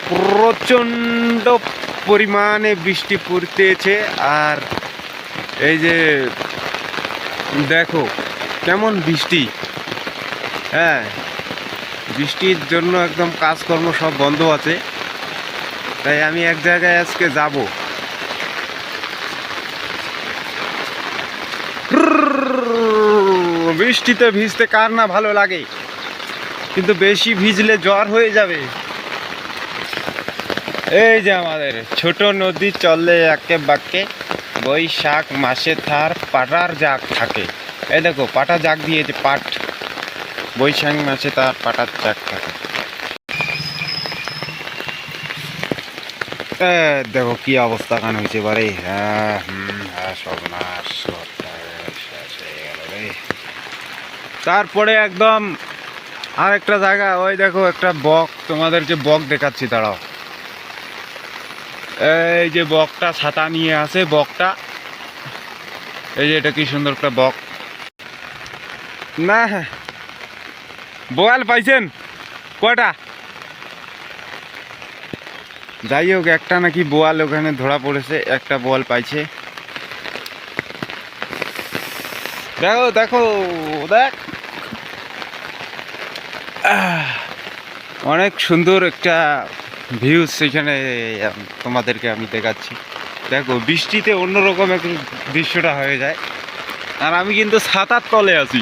প্রচণ্ড পরিমাণে বৃষ্টি পড়তেছে। আর এই যে দেখো কেমন বৃষ্টি, হ্যাঁ বৃষ্টির জন্য একদম কাজকর্ম সব বন্ধ আছে। তাই আমি এক জায়গায় আজকে যাব। বৃষ্টিতে ভিজতে কার না ভালো লাগে, কিন্তু বেশি ভিজলে জ্বর হয়ে যাবে। এই যে আমাদের ছোট নদী চলে একে বাঁকে, বৈশাখ মাসে তার পাটার জাগ থাকে। এই দেখো পাটা জাগ দিয়েছে, পাট, বৈশাখ মাসে তার পাটার জাগ থাকে। দেখো কি অবস্থা কান হয়েছে এবারে। হ্যাঁ সর্বনাশ, শেষ হয়ে গেল রে। তারপরে একদম আর একটা জায়গা, ওই দেখো একটা বক, তোমাদেরকে বক দেখাচ্ছি দাঁড়াও। এই যে বকটা ছাতা নিয়ে আছে, বকটা এই যে, এটা কি সুন্দর একটা বক না। বোয়াল পাইছেন কয়টা? যাই হোক একটা নাকি বোয়াল ওখানে ধরা পড়েছে, একটা বোয়াল পাইছে। দেখো দেখো দেখ, অনেক সুন্দর একটা ভিউ সেখানে তোমাদেরকে আমি দেখাচ্ছি। দেখো বৃষ্টিতে অন্যরকম একটা দৃশ্যটা হয়ে যায়। আর আমি কিন্তু ছাতার তলে আছি।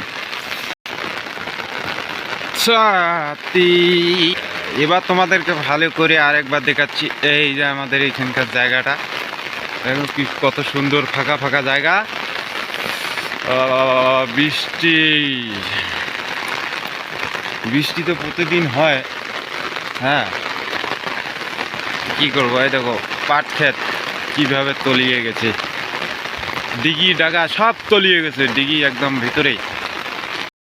এবার তোমাদেরকে ভালো করে আরেকবার দেখাচ্ছি। এই যে আমাদের এইখানকার জায়গাটা দেখো কি কত সুন্দর, ফাঁকা ফাঁকা জায়গা। বৃষ্টি বৃষ্টি তো প্রতিদিন হয়। হ্যাঁ কি করবো, এই দেখো পাট ক্ষেত কিভাবে তলিয়ে গেছে, ডিগি ডাগা সব তলিয়ে গেছে, ডিগি একদম ভিতরেই।